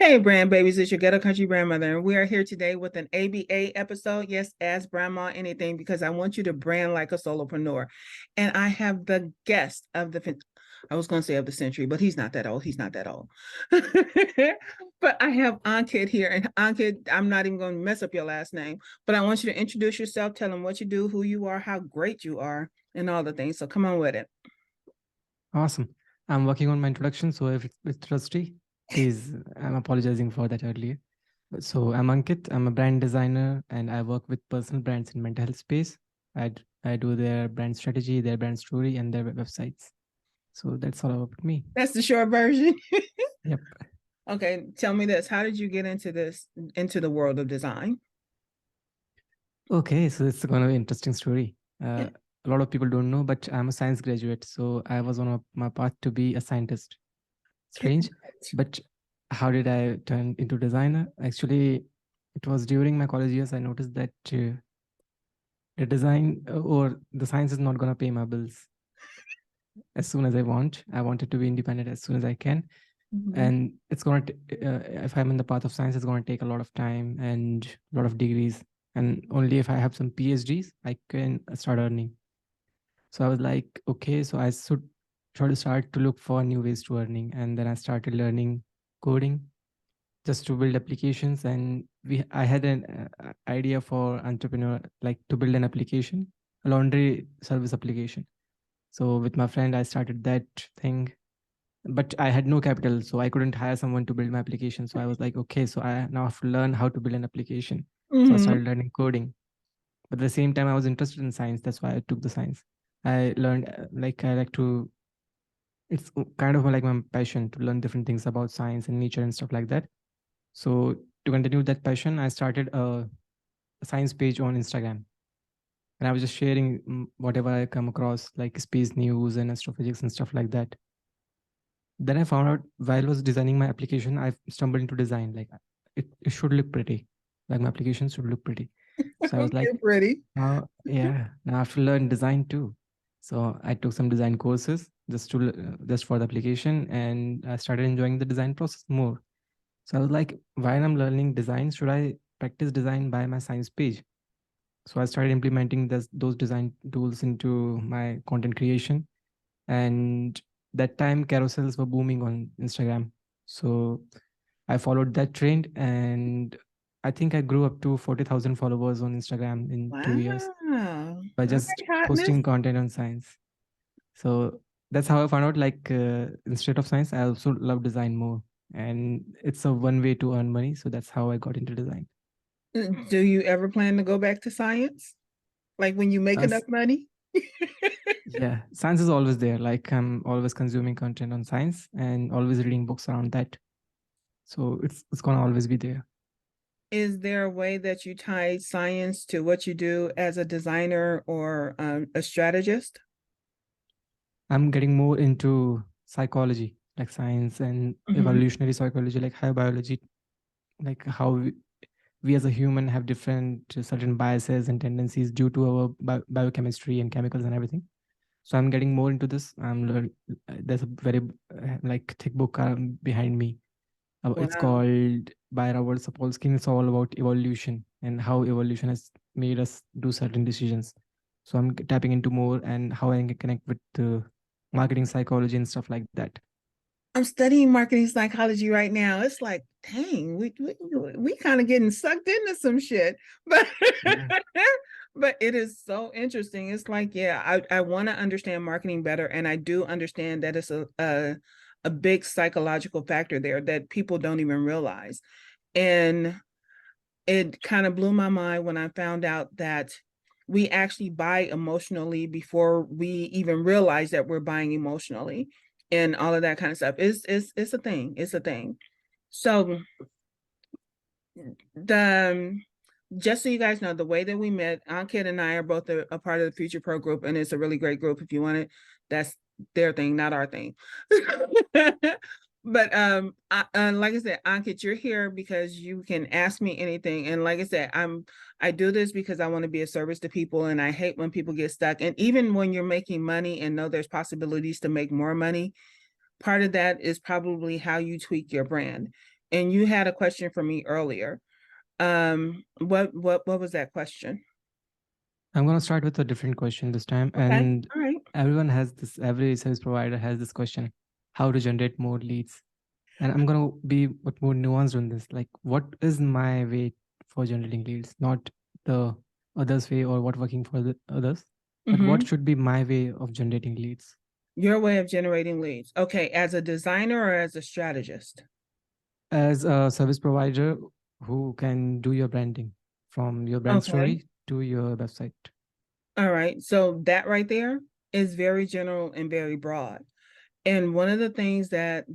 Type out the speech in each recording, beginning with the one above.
Hey, brand babies, it's your ghetto country grandmother, and we are here today with an ABA episode. Yes, ask grandma anything because I want you to brand like a solopreneur. And I have the guest of I was going to say of the century, but he's not that old. He's not that old. But I have Ankit here, and Ankit, I'm not even going to mess up your last name, but I want you to introduce yourself, tell them what you do, who you are, how great you are, and all the things. So come on with it. Awesome. I'm working on my introduction, so if it's rusty, please, I'm apologizing for that earlier. So I'm Ankit. I'm a brand designer, and I work with personal brands in mental health space. I do their brand strategy, their brand story, and their websites. So that's all about me. That's the short version. Yep. Okay, tell me this. How did you get into into the world of design? Okay, so it's going to be an interesting story. Yeah. A lot of people don't know, but I'm a science graduate, so I was on my path to be a scientist. Strange, but how did I turn into designer? Actually, it was during my college years I noticed that the design or the science is not gonna pay my bills as soon as I want. I wanted to be independent as soon as I can, Mhm. and it's gonna if I'm in the path of science, it's gonna take a lot of time and a lot of degrees, and only if I have some PhDs, I can start earning. So I was like, okay, so I should try to start to look for new ways to earning, and then I started learning coding just to build applications. And I had an idea for entrepreneur, like to build an application, a laundry service application. So with my friend I started that thing, but I had no capital, so I couldn't hire someone to build my application. So I was like, okay, so I now have to learn how to build an application. So I Mhm. started learning coding, but at the same time I was interested in science. That's why I took the science. I learned like I like to, it's kind of like my passion to learn different things about science and nature and stuff like that. So to continue that passion, I started a science page on Instagram, and I was just sharing whatever I come across, like space news and astrophysics and stuff like that. Then I found out while I was designing my application, I stumbled into design. Like it should look pretty, like my application should look pretty. So I was like, You're pretty. yeah, now I have to learn design too. So I took some design courses just for the application, and I started enjoying the design process more. So I was like, while I'm learning design, should I practice design by my science page? So I started implementing those design tools into my content creation. And that time carousels were booming on Instagram. So I followed that trend, and I think I grew up to 40,000 followers on Instagram in 2 years Wow. by Okay, just hotness. posting content on science. So that's how I found out, like, instead of science, I also love design more. And it's a one way to earn money. So that's how I got into design. Do you ever plan to go back to science? Like when you make enough As money? Yeah, science is always there. Like I'm always consuming content on science and always reading books around that. So it's gonna always be there. Is there a way that you tie science to what you do as a designer or a strategist? I'm getting more into psychology, like science and Mhm. evolutionary psychology, like high biology, like how we as a human have different certain biases and tendencies due to our biochemistry and chemicals and everything. So I'm getting more into this. There's a very like thick book behind me. It's Wow. called by Robert Sapolsky. It's all about evolution and how evolution has made us do certain decisions. So I'm tapping into more and how I can connect with marketing psychology and stuff like that. I'm studying marketing psychology right now. It's like, dang, we kind of getting sucked into some shit, but Yeah. but it is so interesting. It's like, yeah, I want to understand marketing better, and I do understand that it's a big psychological factor there that people don't even realize. And it kind of blew my mind when I found out that we actually buy emotionally before we even realize that we're buying emotionally and all of that kind of stuff. It's a thing. It's a thing. So the just so you guys know, the way that we met, Ankit and I are both a part of the Future Pro group, and it's a really great group. If you want it, that's their thing, not our thing. But like I said, Ankit, you're here because you can ask me anything. And like I said, I do this because I want to be a service to people, and I hate when people get stuck. And even when you're making money and know there's possibilities to make more money, part of that is probably how you tweak your brand. and you had a question for me earlier. What was that question? I'm going to start with a different question this time. Okay, And all right. everyone has this, every service provider has this question, how to generate more leads. And I'm going to be a bit more nuanced on this. Like, what is my way for generating leads? Not the others' way or what working for the others, but what Mm-hmm. should be my way of generating leads? Your way of generating leads. Okay, as a designer or as a strategist? As a service provider who can do your branding from your brand Okay. story to your website. All right. So that right there is very general and very broad. And one of the things that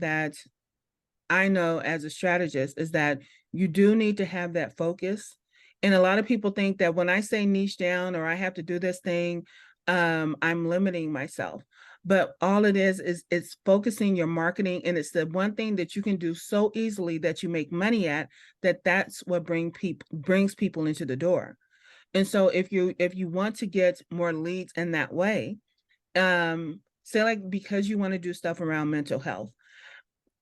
I know as a strategist is that you do need to have that focus. And a lot of people think that when I say niche down or I have to do this thing, I'm limiting myself. But all it is it's focusing your marketing, and it's the one thing that you can do so easily that you make money at, that's what brings people into the door. And so if you want to get more leads in that way, say like because you want to do stuff around mental health,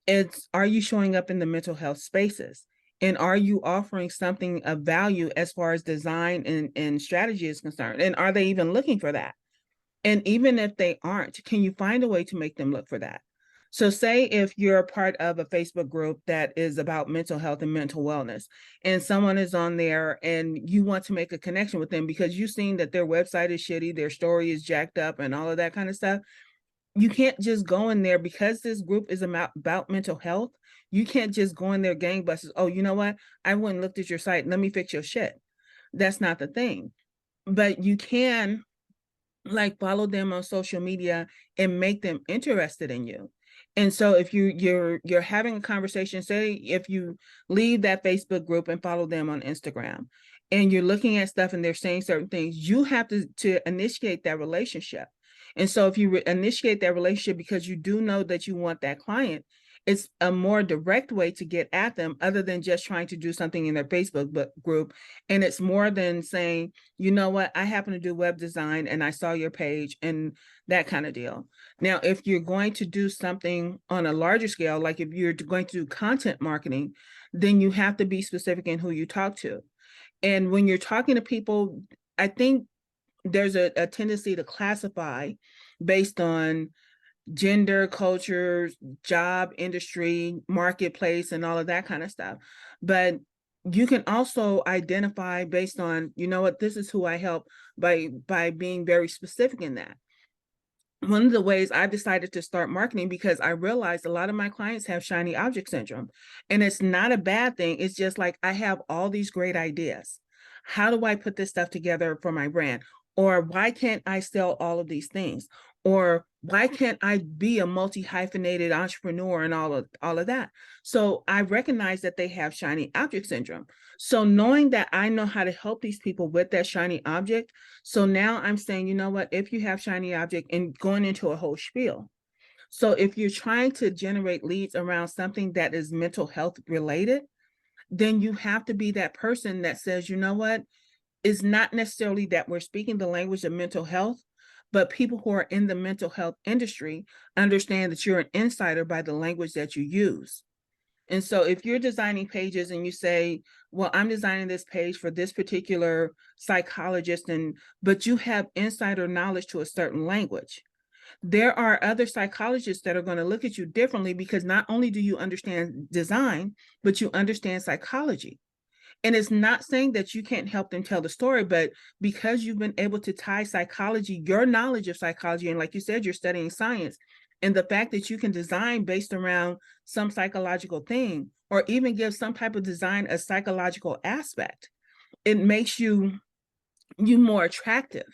it's, are you showing up in the mental health spaces? And are you offering something of value as far as design and strategy is concerned? And are they even looking for that? And even if they aren't, can you find a way to make them look for that? So say if you're a part of a Facebook group that is about mental health and mental wellness, and someone is on there and you want to make a connection with them because you've seen that their website is shitty, their story is jacked up and all of that kind of stuff, you can't just go in there because this group is about mental health. You can't just go in there gangbusters. Oh, you know what? I went and looked at your site. Let me fix your shit. That's not the thing. But you can like follow them on social media and make them interested in you. And so if you're having a conversation, say if you leave that Facebook group and follow them on Instagram and you're looking at stuff and they're saying certain things, you have to initiate that relationship. And so if you initiate that relationship because you do know that you want that client, it's a more direct way to get at them other than just trying to do something in their Facebook group. And it's more than saying, you know what, I happen to do web design and I saw your page and that kind of deal. Now, if you're going to do something on a larger scale, like if you're going to do content marketing, then you have to be specific in who you talk to. And when you're talking to people, I think there's a tendency to classify based on gender, culture, job, industry, marketplace, and all of that kind of stuff. But you can also identify based on, you know what, this is who I help by being very specific in that. One of the ways I decided to start marketing because I realized a lot of my clients have shiny object syndrome, and it's not a bad thing. It's just like I have all these great ideas. How do I put this stuff together for my brand? Or why can't I sell all of these things? Or why can't I be a multi-hyphenated entrepreneur and all of that? So I recognize that they have shiny object syndrome. So knowing that I know how to help these people with that shiny object, so now I'm saying, you know what, if you have shiny object and going into a whole spiel. So if you're trying to generate leads around something that is mental health related, then you have to be that person that says, you know what, it's not necessarily that we're speaking the language of mental health, but people who are in the mental health industry understand that you're an insider by the language that you use. And so if you're designing pages and you say, well, I'm designing this page for this particular psychologist, and but you have insider knowledge to a certain language, there are other psychologists that are going to look at you differently because not only do you understand design, but you understand psychology. And it's not saying that you can't help them tell the story, but because you've been able to tie psychology, your knowledge of psychology, and like you said, you're studying science, and the fact that you can design based around some psychological thing, or even give some type of design a psychological aspect, it makes you more attractive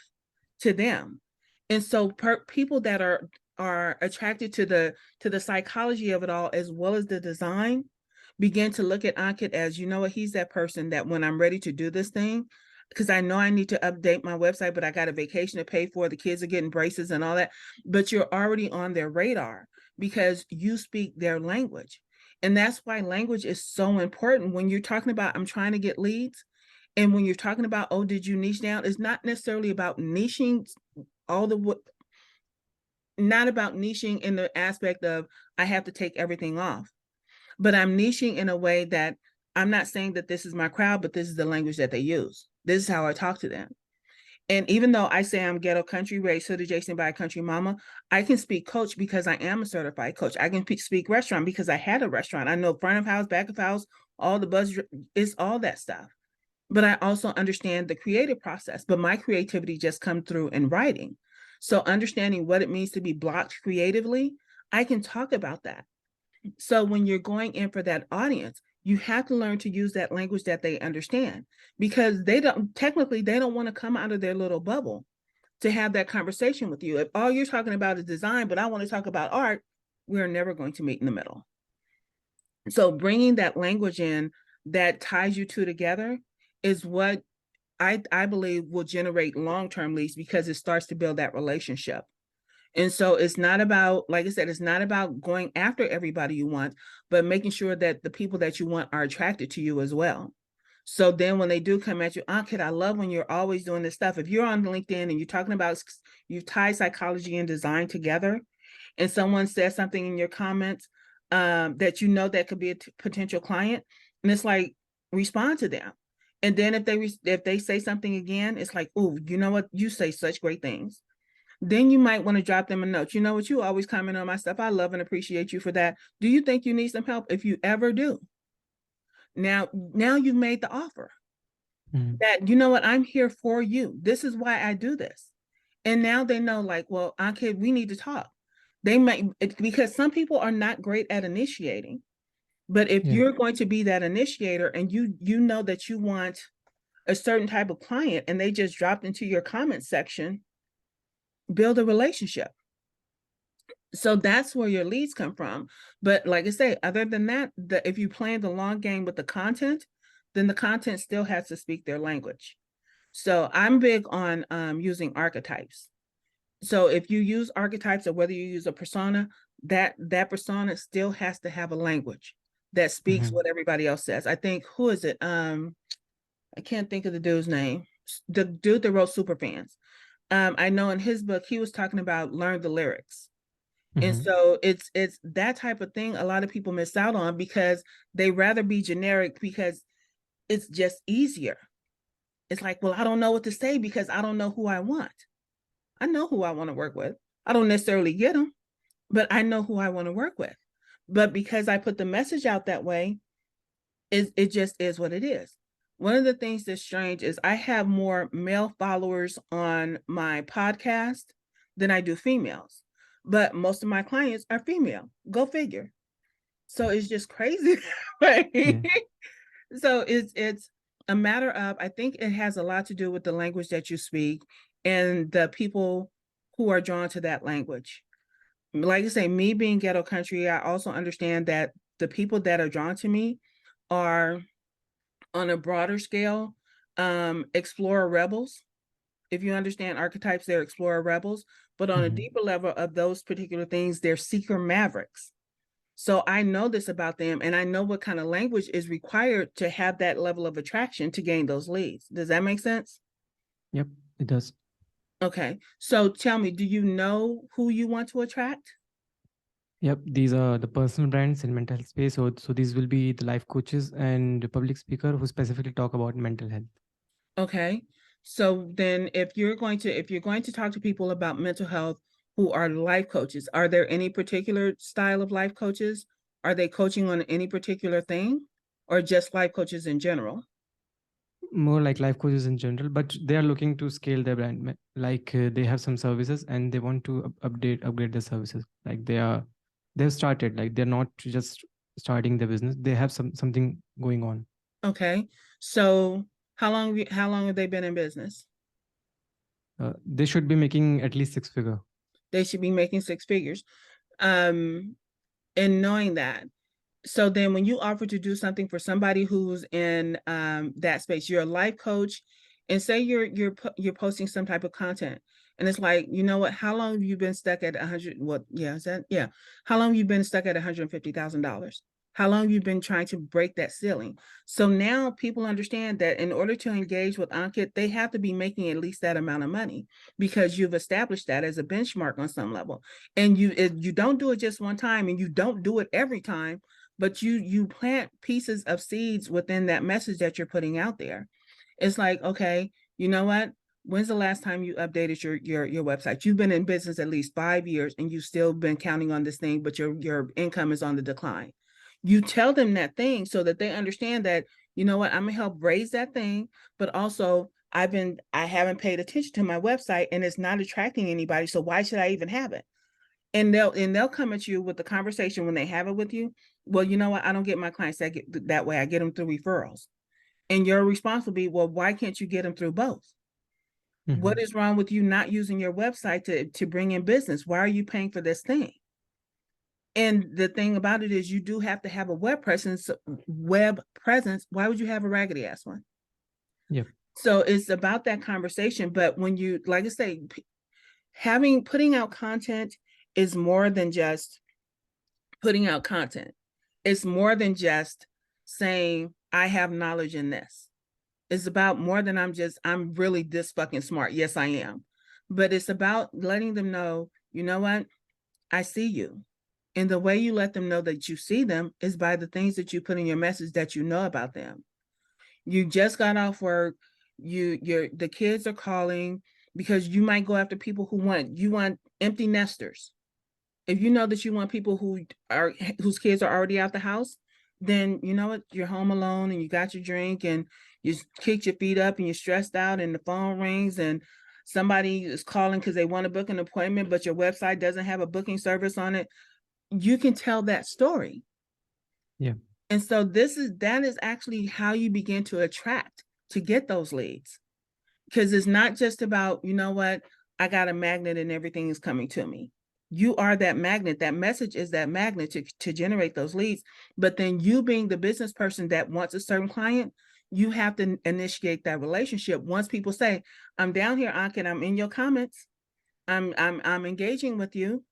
to them. And so people that are attracted to the psychology of it all as well as the design begin to look at Ankit as, you know what, he's that person that when I'm ready to do this thing, because I know I need to update my website, but I got a vacation to pay for, the kids are getting braces and all that, but you're already on their radar because you speak their language. And that's why language is so important when you're talking about, I'm trying to get leads. And when you're talking about, oh, did you niche down? It's not necessarily about niching all the, not about niching in the aspect of I have to take everything off. but I'm niching in a way that I'm not saying that this is my crowd, but this is the language that they use. This is how I talk to them. And even though I say I'm ghetto country, raised hood adjacent by a country mama, I can speak coach because I am a certified coach. I can speak restaurant because I had a restaurant. I know front of house, back of house, all the buzz, it's all that stuff. But I also understand the creative process, but my creativity just comes through in writing. So understanding what it means to be blocked creatively, I can talk about that. So when you're going in for that audience, you have to learn to use that language that they understand, because they don't want to come out of their little bubble to have that conversation with you. If all you're talking about is design, but I want to talk about art, we're never going to meet in the middle. So bringing that language in that ties you two together is what I believe will generate long-term leads, because it starts to build that relationship. And so it's not about, like I said, it's not about going after everybody you want, but making sure that the people that you want are attracted to you as well. So then when they do come at you, Ankit, I love when you're always doing this stuff. If you're on LinkedIn and you're talking about, you tie psychology and design together, and someone says something in your comments that you know that could be a potential client, and it's like, respond to them. And then if they say something again, it's like, oh, you know what? You say such great things. Then you might want to drop them a note. You know what? You always comment on my stuff. I love and appreciate you for that. Do you think you need some help? If you ever do, now you've made the offer that, you know what, I'm here for you. This is why I do this. And now they know, like, well, okay, we need to talk. They might, because some people are not great at initiating. But if Yeah. you're going to be that initiator, and you know that you want a certain type of client, and they just dropped into your comment section, build a relationship. So that's where your leads come from. But like I say, other than that, if you play the long game with the content, then the content still has to speak their language. So I'm big on using archetypes. So if you use archetypes, or whether you use a persona, that persona still has to have a language that speaks what everybody else says. I think, who is it? I can't think of the dude's name. The dude that wrote Superfans. I know in his book, he was talking about learn the lyrics. And so it's that type of thing a lot of people miss out on, because they rather be generic, because it's just easier. It's like, well, I don't know what to say because I don't know who I want. I know who I want to work with. I don't necessarily get them, but I know who I want to work with. But because I put the message out that way, it just is what it is. One of the things that's strange is I have more male followers on my podcast than I do females, but most of my clients are female. Go figure. So it's just crazy. Right? Yeah. So it's a matter of, I think it has a lot to do with the language that you speak and the people who are drawn to that language. Like I say, me being ghetto country, I also understand that the people that are drawn to me are, on a broader scale, explorer rebels. If you understand archetypes, they're explorer rebels. But on a deeper level of those particular things, they're seeker mavericks. So I know this about them, and I know what kind of language is required to have that level of attraction to gain those leads. Does that make sense? Yep, it does. Okay. So tell me, do you know who you want to attract? Yep, these are the personal brands in mental health space. So these will be the life coaches and the public speaker who specifically talk about mental health. Okay. So then if you're going to talk to people about mental health who are life coaches, are there any particular style of life coaches? Are they coaching on any particular thing, or just life coaches in general? More like life coaches in general, but they are looking to scale their brand. Like they have some services and they want to upgrade their services. Like they've started, like they're not just starting their business. They have something going on. Okay. So how long have they been in business? They should be making at least 6 figure. They should be making six figures. And knowing that, so then when you offer to do something for somebody who's in that space, you're a life coach, and say you're posting some type of content, and it's like, you know what, how long have you been stuck at 100, what, yeah, is that, yeah, how long have you been stuck at $150,000? How long have you been trying to break that ceiling? So now people understand that in order to engage with Ankit, they have to be making at least that amount of money, because you've established that as a benchmark on some level. And you don't do it just one time, and you don't do it every time, but you plant pieces of seeds within that message that you're putting out there. It's like, okay, you know what? When's the last time you updated your website? You've been in business at least 5 years and you've still been counting on this thing, but your income is on the decline. You tell them that thing so that they understand that, you know what, I'm gonna help raise that thing, but also I haven't paid attention to my website and it's not attracting anybody. So why should I even have it? And they'll come at you with the conversation when they have it with you. Well, you know what? I don't get my clients that way. I get them through referrals. And your response will be, well, why can't you get them through both? What is wrong with you not using your website to bring in business? Why are you paying for this thing? And the thing about it is you do have to have a web presence. Why would you have a raggedy ass one? Yeah. So it's about that conversation. But when you, like I say, putting out content is more than just putting out content. It's more than just saying, I have knowledge in this. It's about more than I'm really this fucking smart. Yes, I am. But it's about letting them know, you know what? I see you. And the way you let them know that you see them is by the things that you put in your message that you know about them. You just got off work, the kids are calling because you might go after people you want empty nesters. If you know that you want people whose kids are already out the house, then you know what, you're home alone and you got your drink and you kicked your feet up and you're stressed out and the phone rings and somebody is calling because they want to book an appointment, but your website doesn't have a booking service on it. You can tell that story. Yeah. And so that is actually how you begin to attract, to get those leads. Because it's not just about, you know what, I got a magnet and everything is coming to me. You are that magnet. That message is that magnet to generate those leads. But then you being the business person that wants a certain client, you have to initiate that relationship. Once people say, I'm down here, Ank, I'm in your comments. I'm engaging with you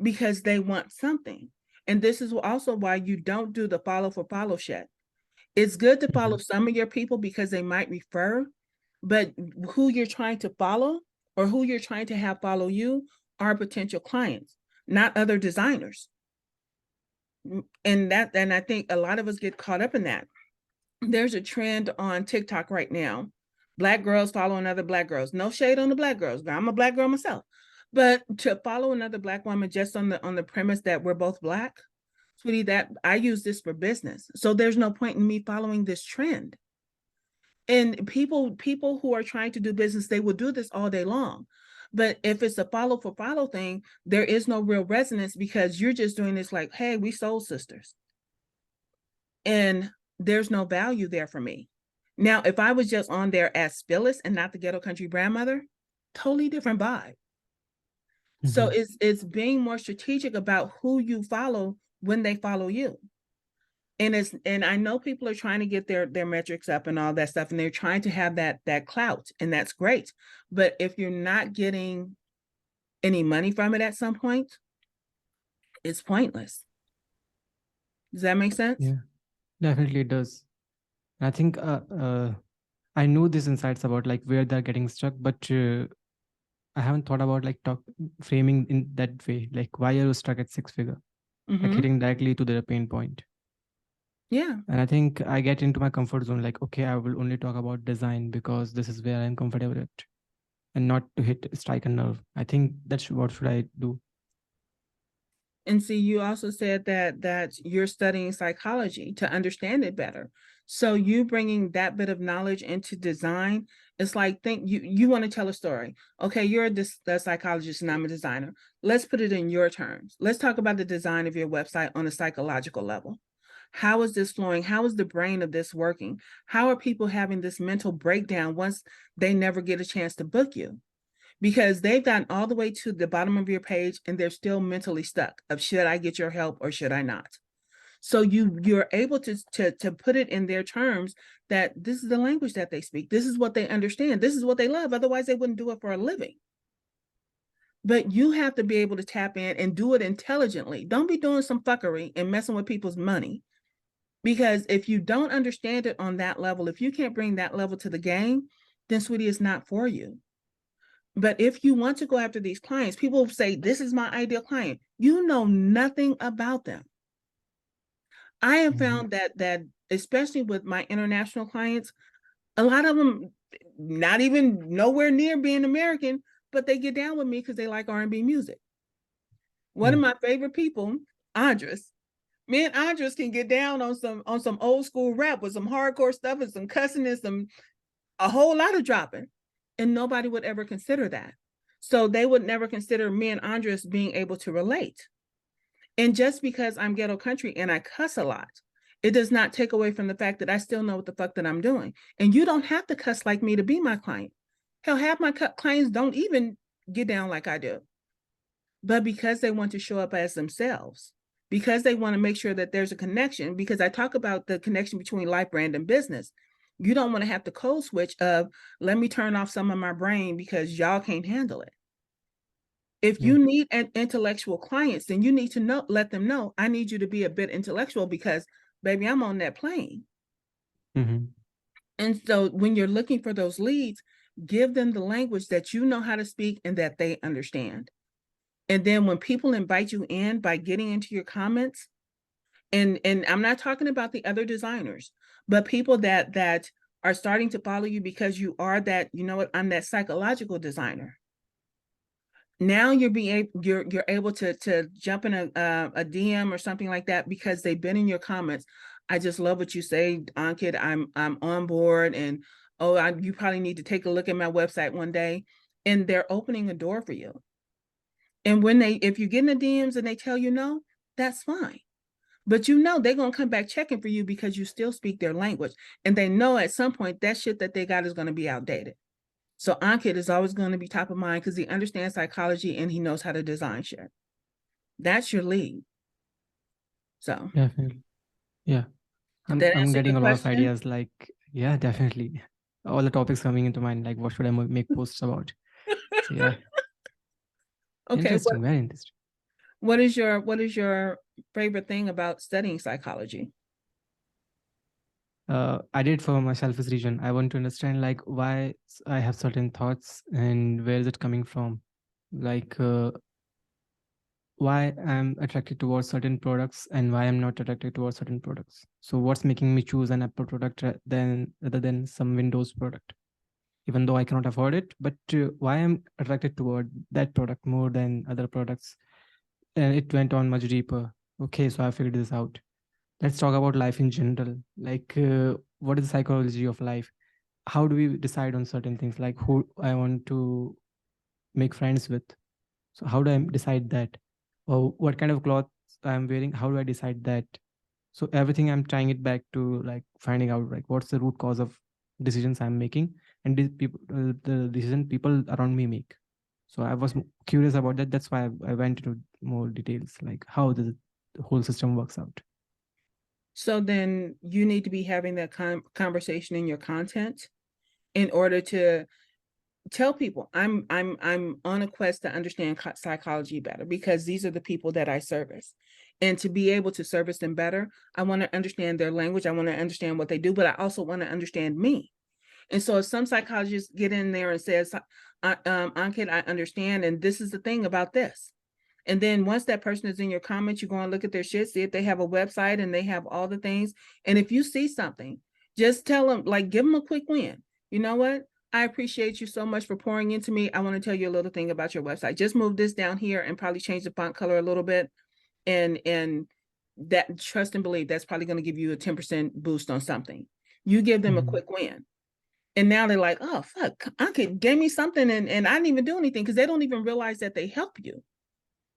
because they want something. And this is also why you don't do the follow for follow shit. It's good to follow some of your people because they might refer, but who you're trying to follow or who you're trying to have follow you are potential clients, not other designers. And I think a lot of us get caught up in that. There's a trend on TikTok right now. Black girls following other Black girls. No shade on the Black girls. I'm a Black girl myself. But to follow another Black woman just on the premise that we're both Black, sweetie, that I use this for business. So there's no point in me following this trend. And people who are trying to do business, they will do this all day long. But if it's a follow for follow thing, there is no real resonance because you're just doing this like, hey, we soul sisters. And there's no value there for me. Now, if I was just on there as Phyllis and not the Ghetto Country Grandmother, totally different vibe. So it's being more strategic about who you follow when they follow you. And I know people are trying to get their metrics up and all that stuff, and they're trying to have that clout, and that's great. But if you're not getting any money from it at some point, it's pointless. Does that make sense? Yeah, definitely it does. I think I know these insights about like where they're getting stuck, but I haven't thought about like framing in that way. Like, why are you stuck at 6-figure? Like hitting directly to the pain point. Yeah. And I think I get into my comfort zone. Like, okay, I will only talk about design because this is where I'm comfortable at, and not to strike a nerve. I think that's what should I do. And see, you also said that you're studying psychology to understand it better. So you bringing that bit of knowledge into design, it's like you want to tell a story. Okay, you're a psychologist and I'm a designer. Let's put it in your terms. Let's talk about the design of your website on a psychological level. How is this flowing? How is the brain of this working? How are people having this mental breakdown once they never get a chance to book you? Because they've gotten all the way to the bottom of your page and they're still mentally stuck of should I get your help or should I not? So you're able to put it in their terms that this is the language that they speak. This is what they understand. This is what they love. Otherwise, they wouldn't do it for a living. But you have to be able to tap in and do it intelligently. Don't be doing some fuckery and messing with people's money. Because if you don't understand it on that level, if you can't bring that level to the game, then sweetie, it's not for you. But if you want to go after these clients, people say, this is my ideal client. You know nothing about them. I have Mhm. found that especially with my international clients, a lot of them not even nowhere near being American, but they get down with me because they like R&B music. One of Mm. my favorite people, Andres. Me and Andres can get down on some old school rap with some hardcore stuff and some cussing and some a whole lot of dropping. And nobody would ever consider that. So they would never consider me and Andres being able to relate. And just because I'm ghetto country and I cuss a lot, it does not take away from the fact that I still know what the fuck that I'm doing. And you don't have to cuss like me to be my client. Hell, half my clients don't even get down like I do. But because they want to show up as themselves, because they want to make sure that there's a connection, because I talk about the connection between life, brand, and business. You don't want to have to code switch of, let me turn off some of my brain because y'all can't handle it. If Yeah. you need an intellectual clients, then you need to let them know, I need you to be a bit intellectual because, baby, I'm on that plane. Mhm. And so when you're looking for those leads, give them the language that you know how to speak and that they understand. And then when people invite you in by getting into your comments, and I'm not talking about the other designers, but people that are starting to follow you because you are that, you know what, I'm that psychological designer. Now you're able to jump in a DM or something like that because they've been in your comments. I just love what you say, Ankit. I'm on board, and you probably need to take a look at my website one day, and they're opening a door for you. And if you get in the DMs and they tell you no, that's fine. But you know they're gonna come back checking for you because you still speak their language, and they know at some point that shit that they got is gonna be outdated. So Ankit is always going to be top of mind because he understands psychology and he knows how to design shit. That's your lead. So Definitely. Yeah. did I'm that I'm answer getting your a lot of question? ideas. Like, yeah, definitely. All the topics coming into mind. Like, what should I make posts about? So yeah, Okay, interesting. Very interesting. what is your favorite thing about studying psychology? I did for my selfish reason. I want to understand like why I have certain thoughts and where is it coming from. Like why I'm attracted towards certain products and why I'm not attracted towards certain products. So what's making me choose an Apple product rather than some Windows product, even though I cannot afford it. But why I'm attracted toward that product more than other products, and it went on much deeper. Okay, so I figured this out. Let's talk about life in general. Like, what is the psychology of life? How do we decide on certain things? Like, who I want to make friends with. So how do I decide that? Or what kind of clothes I'm wearing? How do I decide that? So everything I'm tying it back to like finding out like what's the root cause of decisions I'm making and the decision people around me make. So I was curious about that. That's why I went into more details, like how the whole system works out. So then you need to be having that conversation in your content in order to tell people I'm on a quest to understand psychology better because these are the people that I service. And to be able to service them better, I want to understand their language. I want to understand what they do, but I also want to understand me. And so if some psychologists get in there and says, Ankit, I understand, and this is the thing about this. And then once that person is in your comments, you go and look at their shit, see if they have a website and they have all the things. And if you see something, just tell them, like, give them a quick win. You know what? I appreciate you so much for pouring into me. I want to tell you a little thing about your website. Just move this down here and probably change the font color a little bit. And that, trust and believe, that's probably going to give you a 10% boost on something. You give them a Mhm. quick win. And now they're like, oh, fuck, Ankit gave me something and I didn't even do anything because they don't even realize that they help you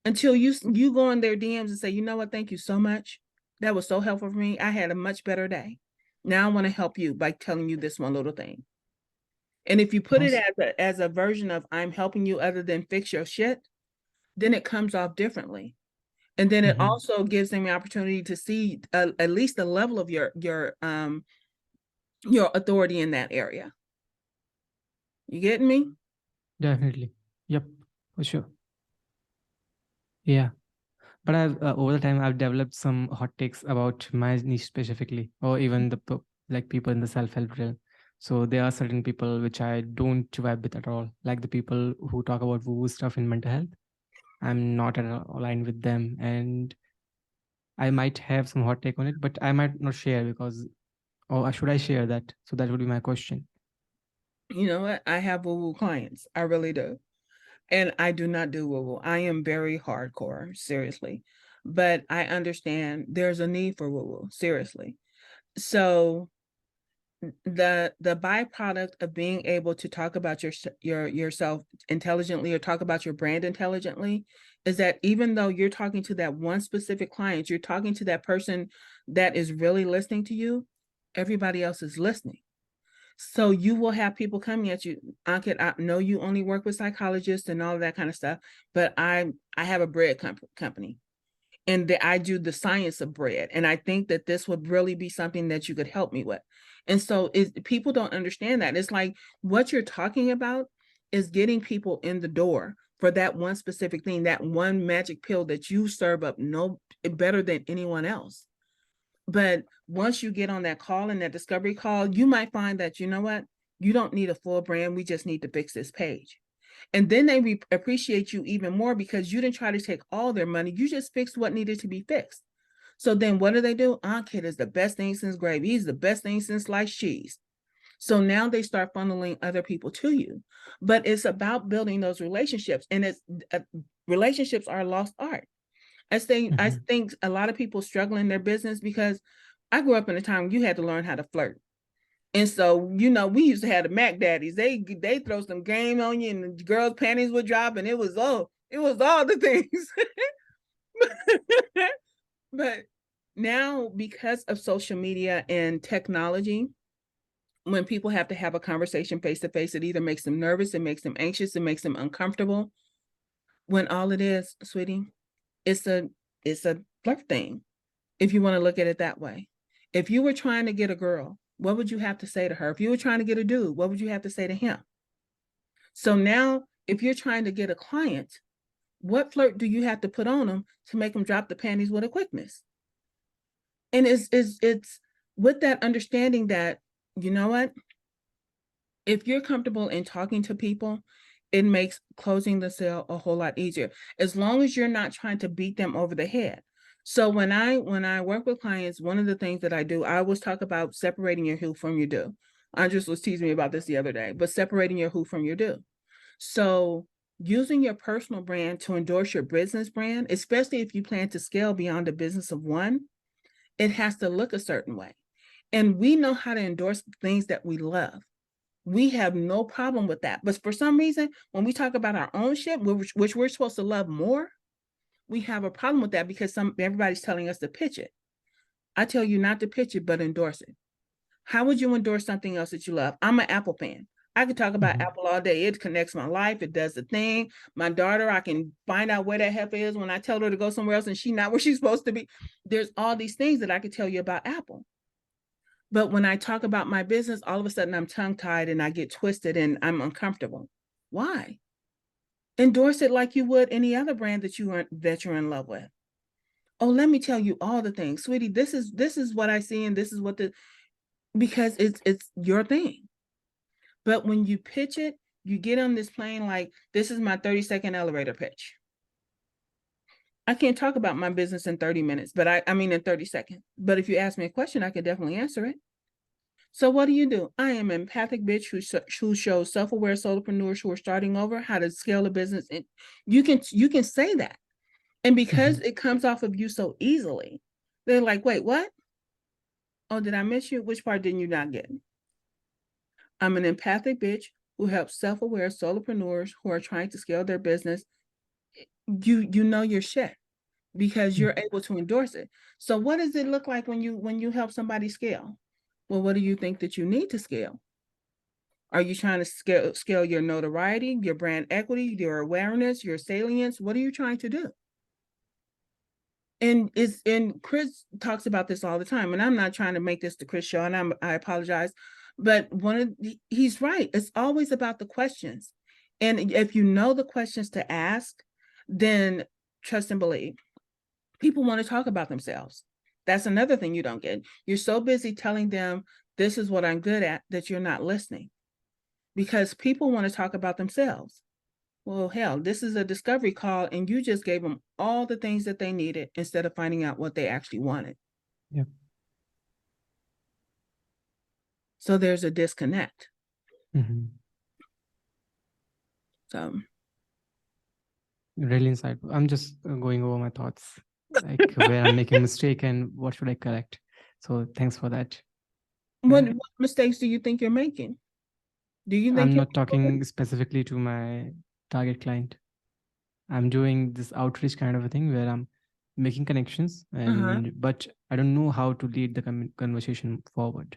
until you go in their DMs and say, you know what, thank you so much. That was so helpful for me. I had a much better day. Now I want to help you by telling you this one little thing. And if you put it Awesome. as a version of I'm helping you other than fix your shit, then it comes off differently. And then it Mhm. also gives them the opportunity to see at least the level of your authority in that area. You getting me? Definitely. Yep, for sure. Yeah. But I've over the time I've developed some hot takes about my niche specifically, or even like people in the self-help realm. So there are certain people which I don't vibe with at all, like the people who talk about woo stuff in mental health. I'm not at all aligned with them, and I might have some hot take on it, but I might not share because, or should I share that? So that would be my question. You know what? I have woo-woo clients. I really do. And I do not do woo-woo. I am very hardcore, seriously. But I understand there's a need for woo-woo, seriously. So the byproduct of being able to talk about yourself intelligently or talk about your brand intelligently is that even though you're talking to that one specific client, you're talking to that person that is really listening to you, everybody else is listening. So you will have people coming at you. I know you only work with psychologists and all of that kind of stuff, but I have a bread company, and I do the science of bread. And I think that this would really be something that you could help me with. And so people don't understand that. It's like what you're talking about is getting people in the door for that one specific thing, that one magic pill that you serve up no better than anyone else. But once you get on that call and that discovery call, you might find that, you know what, you don't need a full brand. We just need to fix this page. And then they appreciate you even more because you didn't try to take all their money. You just fixed what needed to be fixed. So then what do? Ankit is the best thing since gravy. He's the best thing since sliced cheese. So now they start funneling other people to you. But it's about building those relationships. And relationships are a lost art. I think a lot of people struggle in their business because I grew up in a time when you had to learn how to flirt. And so, you know, we used to have the Mac Daddies. They throw some game on you, and the girls' panties would drop, and it was all the things. But now, because of social media and technology, when people have to have a conversation face to face, it either makes them nervous, it makes them anxious, it makes them uncomfortable. When all it is, sweetie, it's a flirt thing. If you want to look at it that way. If you were trying to get a girl, what would you have to say to her? If you were trying to get a dude, what would you have to say to him? So now, if you're trying to get a client, what flirt do you have to put on them to make them drop the panties with a quickness? And it's with that understanding that, you know what? If you're comfortable in talking to people, it makes closing the sale a whole lot easier, as long as you're not trying to beat them over the head. So when I work with clients, one of the things that I do, I always talk about separating your who from your do. Andres was teasing me about this the other day, but separating your who from your do. So using your personal brand to endorse your business brand, especially if you plan to scale beyond a business of one, it has to look a certain way. And we know how to endorse things that we love. We have no problem with that. But for some reason, when we talk about our own shit, which we're supposed to love more, we have a problem with that because everybody's telling us to pitch it. I tell you not to pitch it, but endorse it. How would you endorse something else that you love? I'm an Apple fan. I could talk about Apple all day. It connects my life. It does the thing. My daughter, I can find out where that heifer is when I tell her to go somewhere else and she's not where she's supposed to be. There's all these things that I could tell you about Apple. But when I talk about my business, all of a sudden I'm tongue-tied and I get twisted and I'm uncomfortable. Why? Endorse it like you would any other brand that you're in love with. Oh, let me tell you all the things, sweetie. This is what I see, and this is what because it's your thing. But when you pitch it, you get on this plane like, this is my 30-second elevator pitch. I can't talk about my business in 30 minutes, but I mean in 30 seconds. But if you ask me a question, I could definitely answer it. So what do? I am an empathic bitch who shows self-aware solopreneurs who are starting over how to scale a business. And you can say that. And because it comes off of you so easily, they're like, wait, what? Oh, did I miss you? Which part didn't you not get? I'm an empathic bitch who helps self-aware solopreneurs who are trying to scale their business. You know your shit because you're able to endorse it. So what does it look like when you help somebody scale? Well, what do you think that you need to scale? Are you trying to scale your notoriety, your brand equity, your awareness, your salience? What are you trying to do? And Chris talks about this all the time, and I'm not trying to make this the Chris show, and I apologize, but he's right. It's always about the questions. And if you know the questions to ask, then trust and believe. People want to talk about themselves. That's another thing you don't get. You're so busy telling them this is what I'm good at that you're not listening, because people want to talk about themselves. Well, hell, this is a discovery call, and you just gave them all the things that they needed instead of finding out what they actually wanted. Yeah. So there's a disconnect. Mhm. So Really insightful. I'm just going over my thoughts, like where I'm making mistake and what should I correct. So thanks for that. what mistakes do you think you're making? Do you think I'm you're not talking specifically to my target client. I'm doing this outreach kind of a thing where I'm making connections, uh-huh. but I don't know how to lead the conversation forward.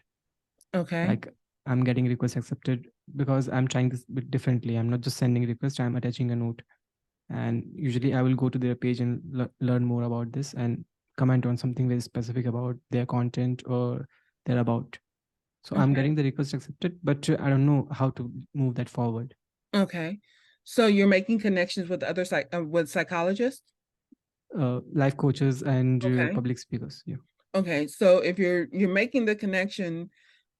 Okay. Like I'm getting requests accepted because I'm trying this bit differently. I'm not just sending requests, I'm attaching a note. And usually I will go to their page and learn more about this and comment on something very specific about their content or their about. So I'm Okay. getting the request accepted, but I don't know how to move that forward. Okay. So you're making connections with other with psychologists? Life coaches and Okay. public speakers. Yeah. Okay. So if you're making the connection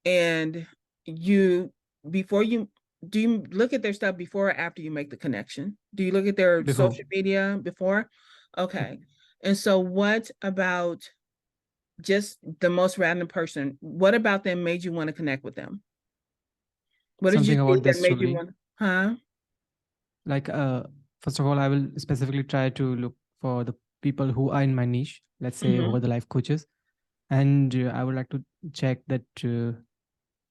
and you before you do you look at their stuff before or after you make the connection? Do you look at their Before. social media before? Yep. Okay. And so what about just the most random person? What about them made you want to connect with them? What did you Something see about their that made you story. want, huh? Like, first of all, I will specifically try to look for the people who are in my niche, let's say, who Mm-hmm. are the life coaches. And I would like to check that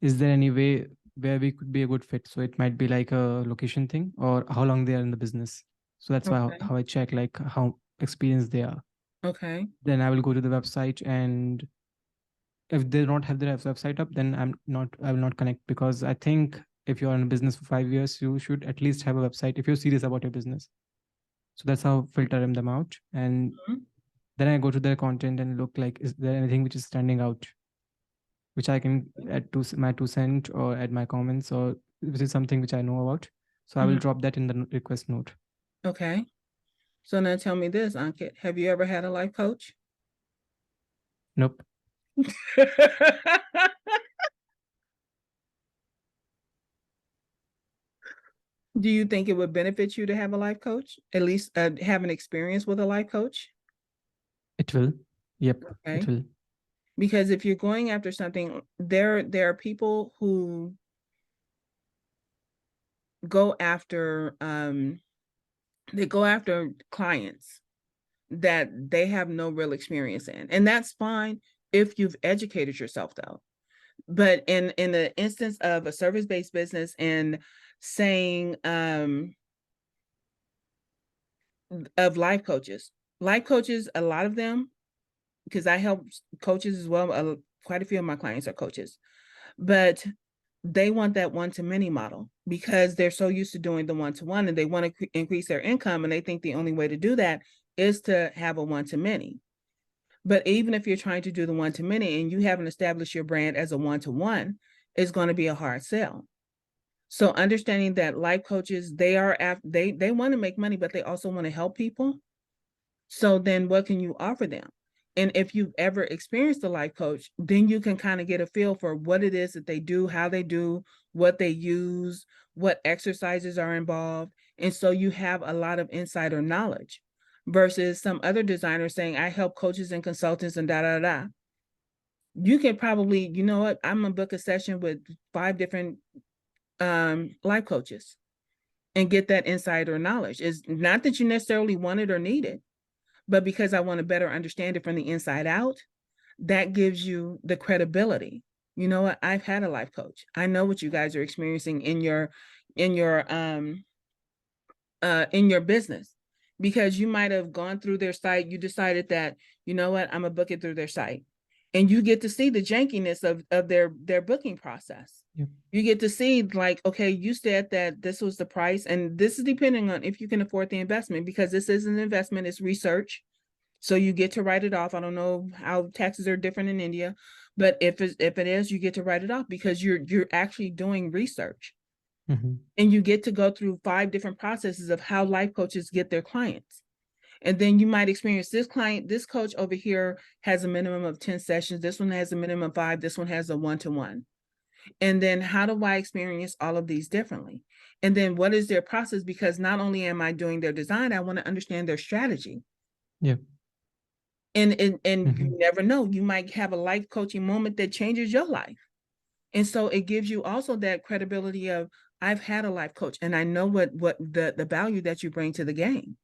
is there any way where we could be a good fit? So it might be like a location thing or how long they are in the business. So that's why Okay. how I check like how experienced they are. Okay. Then I will go to the website, and if they don't have their website up, then I will not connect, because I think if you're in business for 5 years, you should at least have a website if you're serious about your business. So that's how filter them out. And Mhm. then I go to their content and look like, is there anything which is standing out, which I can add to my 2 cent or add my comments, or which is something which I know about. So I will Mhm. drop that in the request note. Okay. So now tell me this, Ankit. Have you ever had a life coach? Nope. Do you think it would benefit you to have a life coach? At least have an experience with a life coach? It will. Yep. It Okay. will. Because if you're going after something, there are people who go after they go after clients that they have no real experience in. And that's fine if you've educated yourself though. But in the instance of a service-based business and saying of life coaches, a lot of them, because I help coaches as well. Quite a few of my clients are coaches, but they want that one-to-many model because they're so used to doing the one-to-one, and they want to increase their income, and they think the only way to do that is to have a one-to-many. But even if you're trying to do the one-to-many and you haven't established your brand as a one-to-one, it's going to be a hard sell. So understanding that life coaches, they want to make money, but they also want to help people. So then what can you offer them? And if you've ever experienced a life coach, then you can kind of get a feel for what it is that they do, how they do, what they use, what exercises are involved. And so you have a lot of insider knowledge versus some other designers saying, I help coaches and consultants and da da da. You can probably, you know what, I'm gonna book a session with 5 different life coaches and get that insider knowledge. It's not that you necessarily want it or need it, but because I want to better understand it from the inside out, that gives you the credibility. You know what? I've had a life coach. I know what you guys are experiencing in your in your business, because you might have gone through their site, you decided that, you know what, I'm gonna book it through their site. And you get to see the jankiness of their booking process. Yep. You get to see like, okay, you said that this was the price, and this is depending on if you can afford the investment, because this is an investment, it's research. So you get to write it off. I don't know how taxes are different in India, but if it is, you get to write it off because you're actually doing research. Mm-hmm. And you get to go through 5 different processes of how life coaches get their clients. And then you might experience this client, this coach over here has a minimum of 10 sessions. This one has a minimum of 5. This one has a one-to-one. And then how do I experience all of these differently? And then what is their process? Because not only am I doing their design, I want to understand their strategy. Yeah. And Mhm. you never know, you might have a life coaching moment that changes your life. And so it gives you also that credibility of, I've had a life coach and I know what the value that you bring to the game.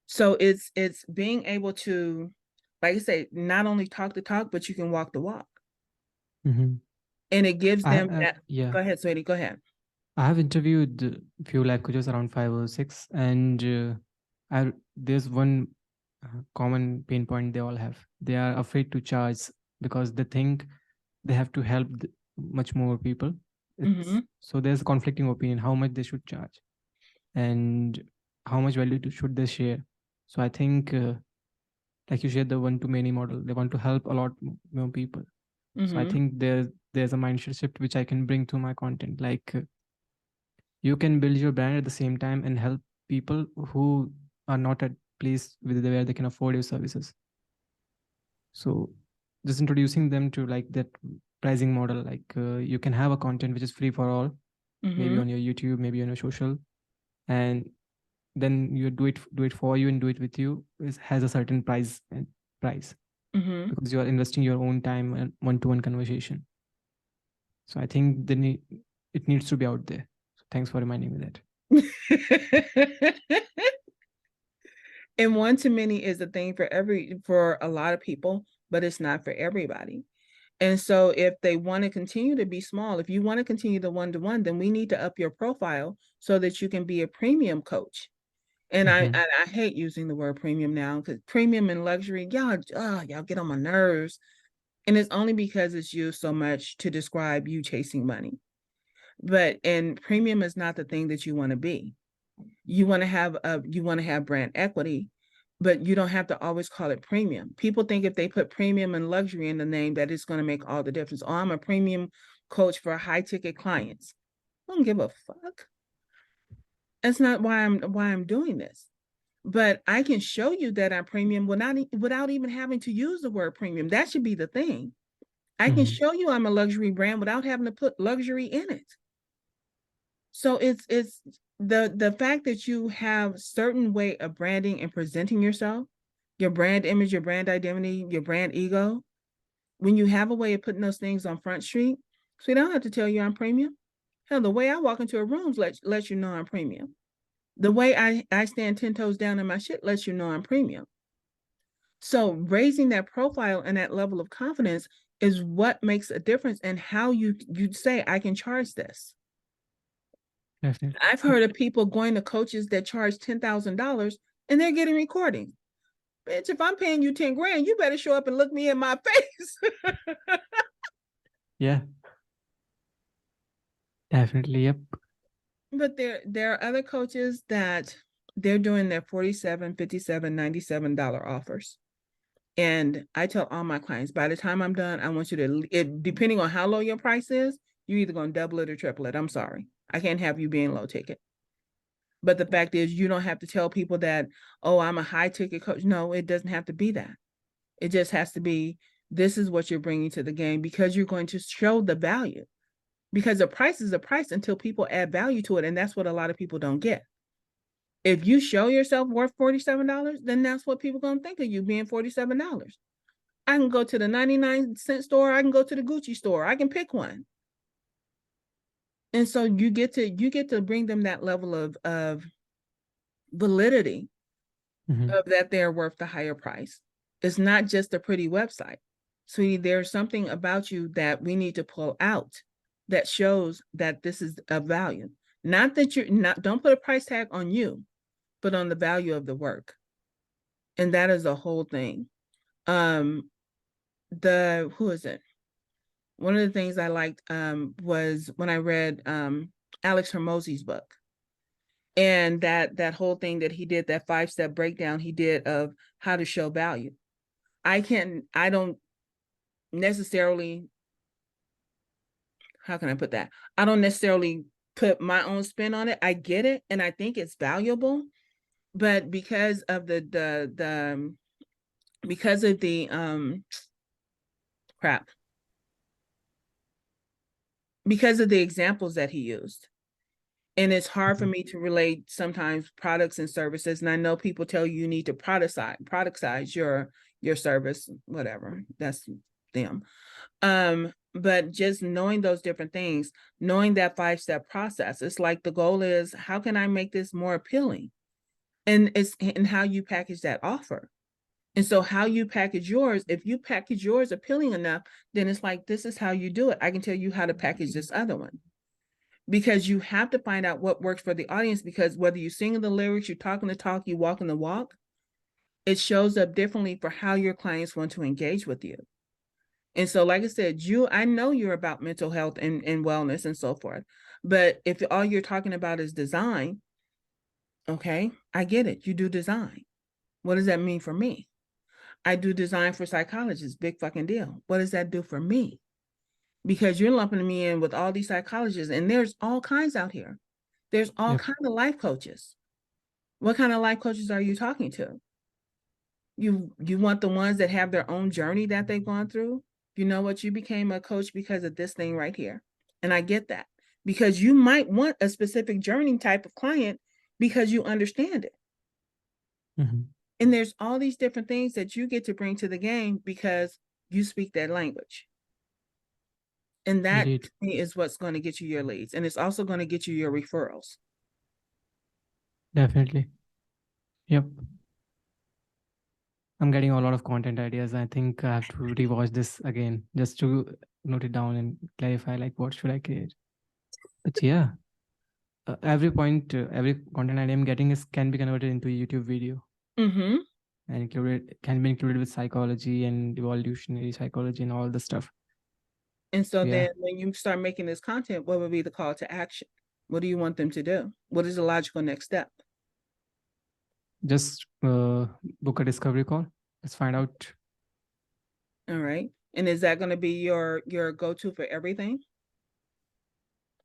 So it's being able to, like I say, not only talk the talk, but you can walk the walk. Mhm. And it gives them that. Yeah. Go ahead, sweetie, go ahead. I have interviewed a few life coaches, around 5 or 6, and there's one common pain point they all have. They are afraid to charge because they think they have to help much more people. Mm-hmm. So there's a conflicting opinion how much they should charge and how much value should they share. So I think, like you shared the one to many model, they want to help a lot more people. So I Mm-hmm. think there's a mindset shift which I can bring to my content. Like, you can build your brand at the same time and help people who are not at place where they can afford your services. So just introducing them to like that pricing model, like, you can have a content which is free for all, maybe Mm-hmm. on your YouTube, maybe on your social, and then you do it for you and do it with you, has a certain price, Mm-hmm. because you are investing your own time and one-to-one conversation. So I think it needs to be out there. So thanks for reminding me that. And one to many is a thing for a lot of people, but it's not for everybody. And so if they want to continue to be small, if you want to continue the one-to-one, then we need to up your profile so that you can be a premium coach. And Mhm. I hate using the word premium now, because premium and luxury, y'all get on my nerves. And it's only because it's used so much to describe you chasing money. And premium is not the thing that you want to be. You want to have brand equity, but you don't have to always call it premium. People think if they put premium and luxury in the name that it's going to make all the difference. Oh, I'm a premium coach for high ticket clients. I don't give a fuck. That's not why I'm doing this. But I can show you that I'm premium without even having to use the word premium. That should be the thing. I can Mhm. show you I'm a luxury brand without having to put luxury in it. So it's the fact that you have certain way of branding and presenting yourself, your brand image, your brand identity, your brand ego. When you have a way of putting those things on Front Street, so you don't have to tell you I'm premium. Hell, the way I walk into a room lets you know I'm premium. The way I stand 10 toes down in my shit lets you know I'm premium. So raising that profile and that level of confidence is what makes a difference in how you'd say I can charge this. Definitely. I've Yep. heard of people going to coaches that charge $10,000 and they're getting recordings. Bitch, if I'm paying you 10 grand, you better show up and look me in my face. Yeah, definitely. Yep. But there are other coaches that they're doing their 47, 57, $97 offers. And I tell all my clients, by the time I'm done, I want you to, depending on how low your price is, you're either going to double it or triple it. I'm sorry. I can't have you being low ticket. But the fact is, you don't have to tell people that, oh, I'm a high ticket coach. No, it doesn't have to be that. It just has to be, this is what you're bringing to the game, because you're going to show the value. Because the price is a price until people add value to it. And that's what a lot of people don't get. If you show yourself worth $47, then that's what people are going to think of you, being $47. I can go to the 99-cent store. I can go to the Gucci store. I can pick one. And so you get to bring them that level of validity Mhm. of that they're worth the higher price. It's not just a pretty website. Sweetie, there's something about you that we need to pull out that shows that this is of value. Not that you're not, don't put a price tag on you, but on the value of the work. And that is a whole thing. Um, who is it? One of the things I liked was when I read Alex Hormozy's book, and that whole thing that he did, that 5-step breakdown he did of how to show value. I don't necessarily, how can I put that? I don't necessarily put my own spin on it. I get it and I think it's valuable, but because of the because of the crap. because of the examples that he used. And it's hard for Mhm. me to relate sometimes products and services. And I know people tell you need to productize your service, whatever. That's them. But just knowing those different things, knowing that 5-step process, it's like the goal is how can I make this more appealing? And it's in how you package that offer. And so how you package yours, if you package yours appealing enough, then it's like this is how you do it. I can tell you how to package this other one. Because you have to find out what works for the audience, because whether you sing the lyrics, you're talking the talk, you walking the walk, it shows up differently for how your clients want to engage with you. And so, like I said, I know you're about mental health and wellness and so forth. But if all you're talking about is design, okay, I get it. You do design. What does that mean for me? I do design for psychologists, big fucking deal. What does that do for me? Because you're lumping me in with all these psychologists, and there's all kinds out here. There's all Yep. kinds of life coaches. What kind of life coaches are you talking to? You want the ones that have their own journey that they've gone through? You know what? You became a coach because of this thing right here. And I get that. Because you might want a specific journey type of client because you understand it. Mm-hmm. And there's all these different things that you get to bring to the game because you speak that language. And that Indeed. to me is what's going to get you your leads. And it's also going to get you your referrals. Definitely. Yep. I'm getting a lot of content ideas. I think I have to rewatch this again just to note it down and clarify like what should I create. But yeah, every every content idea I'm getting is can be converted into a YouTube video Mm-hmm. and can be included with psychology and evolutionary psychology and all the stuff. And so Yeah, then when you start making this content, what would be the call to action? What do you want them to do? What is the logical next step? just book a discovery call. Let's find out. All right. And is that going to be your go-to for everything?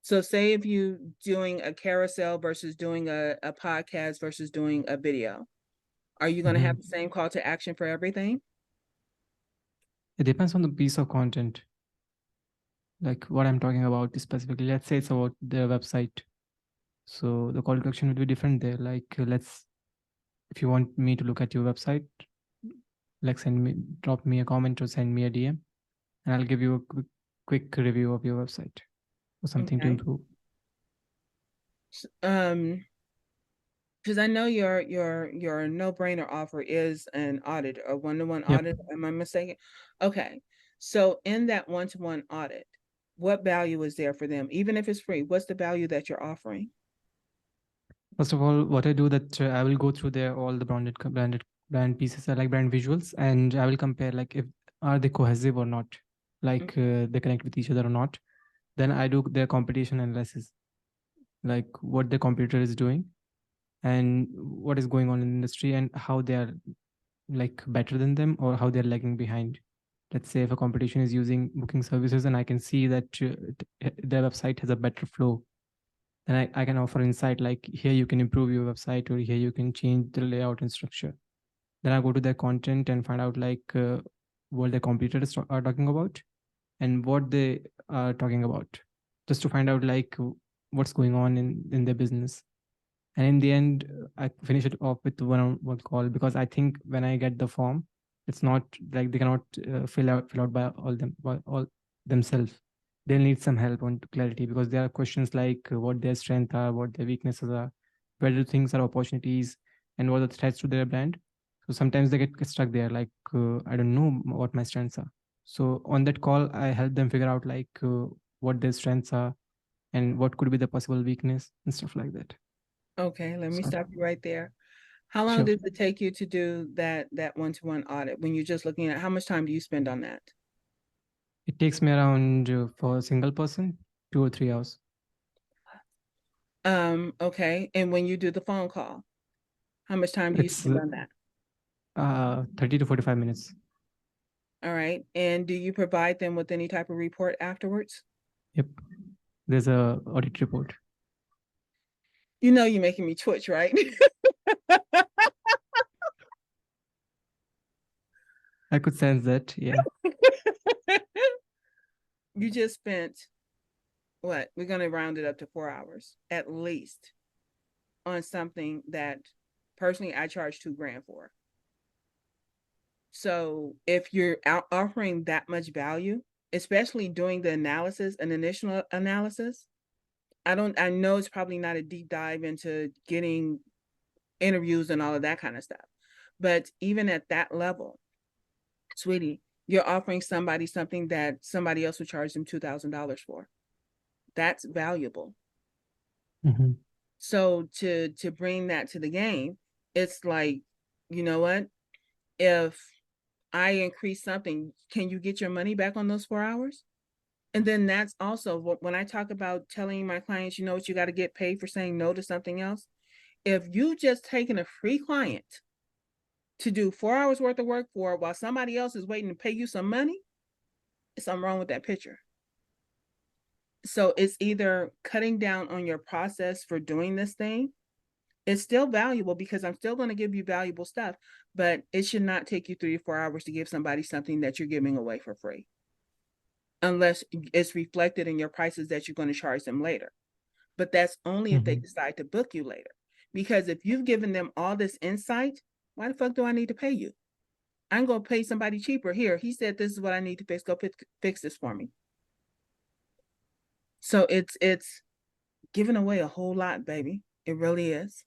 So say if you doing a carousel versus doing a podcast versus doing a video, are you going to have Mhm. the same call to action for everything? It depends on the piece of content, like what I'm talking about specifically. Let's say it's about the website. So the call to action would be different there. Like if you want me to look at your website, like drop me a comment or send me a DM, and I'll give you a quick review of your website or something to Okay. improve. Because I know your no-brainer offer is an audit, a one-to-one Yep. audit. Am I mistaken? Okay. So in that one-to-one audit, what value is there for them? Even if it's free, what's the value that you're offering? First of all, what I do that I will go through their all the brand pieces, like brand visuals, and I will compare like if are they cohesive or not, like they connect with each other or not. Then I do their competition analysis, like what the competitor is doing and what is going on in the industry and how they are like better than them or how they're lagging behind. Let's say if a competition is using booking services and I can see that their website has a better flow, then I can offer insight like here you can improve your website or here you can change the layout and structure. Then I go to their content and find out like what their competitors are talking about and what they are talking about, just to find out like what's going on in their business. And in the end, I finish it off with one-on-one call because I think when I get the form, it's not like they cannot fill out by all themselves. They'll need some help on clarity because there are questions like what their strengths are, what their weaknesses are, where do things are opportunities, and what are the threats to their brand. So sometimes they get stuck there, like I don't know what my strengths are. So on that call, I help them figure out like what their strengths are and what could be the possible weakness and stuff like that. Okay, let me So stop you right there. How long sure. does it take you to do that one-to-one audit when you're just looking at how much time do you spend on that? It takes me around for a single person 2 or 3 hours. Okay. And when you do the phone call, how much time do you It's spend on that? 30 to 45 minutes. All right. And do you provide them with any type of report afterwards? Yep. There's a audit report. You know you're making me twitch, right? I could sense that. Yeah. You just spent what? We're going to round it up to 4 hours at least on something that personally I charge $2,000 for. So if you're offering that much value, especially doing the analysis, an initial analysis, I know it's probably not a deep dive into getting interviews and all of that kind of stuff. But even at that level, sweetie, you're offering somebody something that somebody else would charge them $2,000 for. That's valuable. Mhm. So to bring that to the game, it's like, you know what? If I increase something, can you get your money back on those 4 hours? And then that's also when I talk about telling my clients, you know what, you got to get paid for saying no to something else. If you just taking a free client to do 4 hours worth of work for while somebody else is waiting to pay you some money, there's something wrong with that picture. So it's either cutting down on your process for doing this thing. It's still valuable because I'm still going to give you valuable stuff, but it should not take you 3 to 4 hours to give somebody something that you're giving away for free, unless it's reflected in your prices that you're going to charge them later. But that's only if they decide to book you later. Because if you've given them all this insight, why the fuck do I need to pay you? I'm going to pay somebody cheaper. Here, he said this is what I need to fix. Go fix this for me. So it's giving away a whole lot, baby. It really is.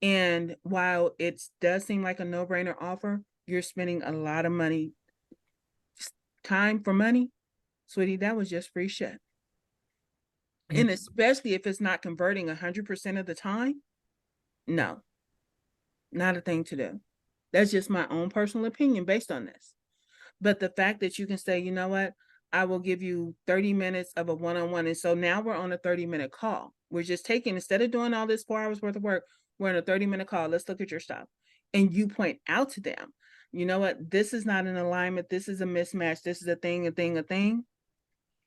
And while it does seem like a no-brainer offer, you're spending a lot of money, time for money, sweetie. That was just free shit. Yep. And especially if it's not converting 100% of the time, no, not a thing to do. That's just my own personal opinion based on this. But the fact that you can say, you know what, I will give you 30 minutes of a one-on-one. And so now we're on a 30-minute call. We're just taking, instead of doing all this 4 hours worth of work, we're on a 30-minute call. Let's look at your stuff. And you point out to them, you know what, this is not an alignment. This is a mismatch. This is a thing.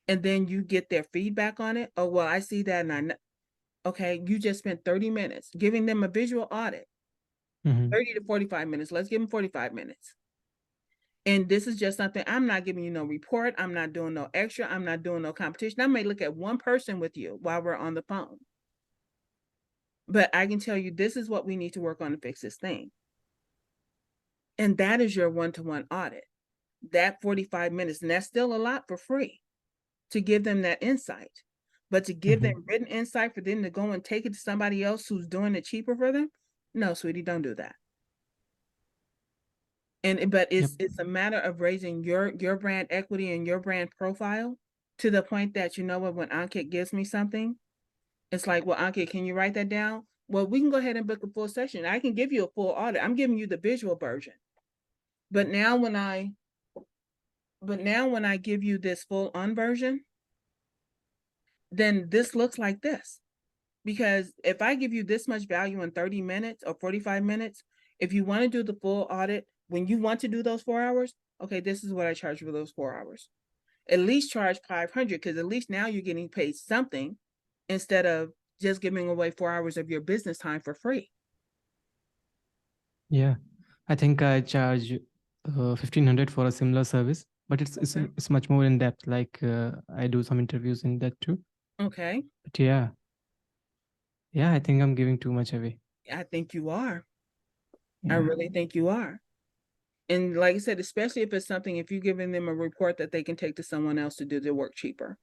And then you get their feedback on it. Oh, well, I see that. And I know. Okay, you just spent 30 minutes giving them a visual audit, 30 to 45 minutes. Let's give them 45 minutes. And this is just something, I'm not giving you no report. I'm not doing no extra. I'm not doing no competition. I may look at one person with you while we're on the phone. But I can tell you, this is what we need to work on to fix this thing. And that is your one-to-one audit. That 45 minutes, and that's still a lot for free to give them that insight. But to give them written insight for them to go and take it to somebody else who's doing it cheaper for them, no, sweetie, don't do that. But it's a matter of raising your brand equity and your brand profile to the point that, you know what, when Ankit gives me something, it's like, well, Ankit, can you write that down? Well, we can go ahead and book a full session. I can give you a full audit. I'm giving you the visual version. But now when I give you this full on version, then this looks like this. Because if I give you this much value in 30 minutes or 45 minutes, if you want to do the full audit, when you want to do those 4 hours, okay, this is what I charge for those 4 hours. At least charge 500, because at least now you're getting paid something instead of just giving away 4 hours of your business time for free. Yeah, I think I charge 1,500 for a similar service, but it's much more in depth. Like I do some interviews in that too. Okay. But yeah, I think I'm giving too much away. I think you are. Yeah. I really think you are. And like I said, especially if it's something, if you're giving them a report that they can take to someone else to do their work cheaper.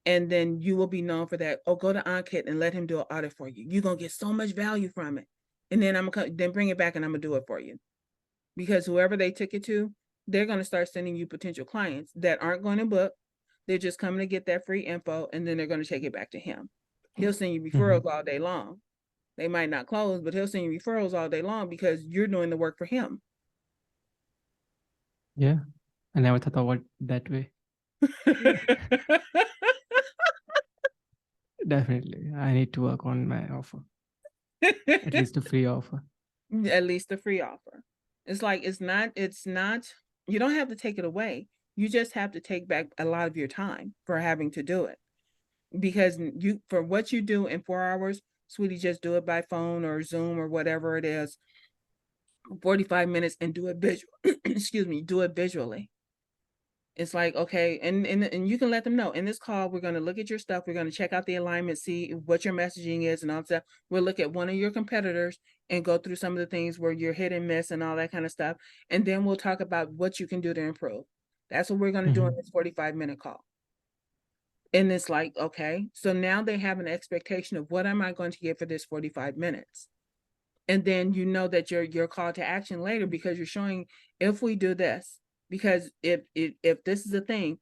And then you will be known for that. Oh, go to Ankit and let him do an audit for you. You're going to get so much value from it. And then I'm going to then bring it back and I'm going to do it for you. Because whoever they took it to, they're going to start sending you potential clients that aren't going to book. They're just coming to get that free info, and then they're going to take it back to him. He'll send you referrals all day long. They might not close, but he'll send you referrals all day long because you're doing the work for him. Yeah, I never thought about it that way. Definitely, I need to work on my offer. At least a free offer. At least a free offer. It's like, it's not, you don't have to take it away. You just have to take back a lot of your time for having to do it. Because for what you do in 4 hours, sweetie, just do it by phone or Zoom or whatever it is, 45 minutes, and do it visual. Excuse me, do it visually. It's like, okay, and you can let them know in this call, we're going to look at your stuff. We're going to check out the alignment, see what your messaging is and all that stuff. We'll look at one of your competitors and go through some of the things where you're hit and miss and all that kind of stuff. And then we'll talk about what you can do to improve. That's what we're going to do in this 45-minute call. And it's like, okay, so now they have an expectation of what am I going to get for this 45 minutes? And then you know that your call to action later, because you're showing if we do this, because if this is a thing,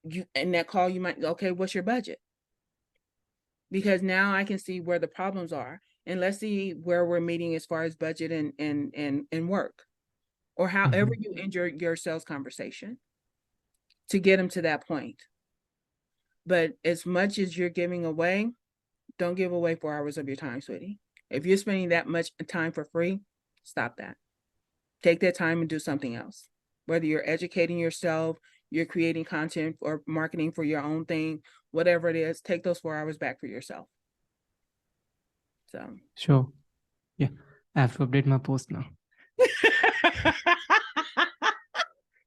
you in that call you might, okay, what's your budget? Because now I can see where the problems are, and let's see where we're meeting as far as budget and work, or however you end your sales conversation to get them to that point. But as much as you're giving away, don't give away 4 hours of your time, sweetie. If you're spending that much time for free, stop that. Take that time and do something else. Whether you're educating yourself, you're creating content or marketing for your own thing, whatever it is, take those 4 hours back for yourself. So. Sure. Yeah. I have to update my post now.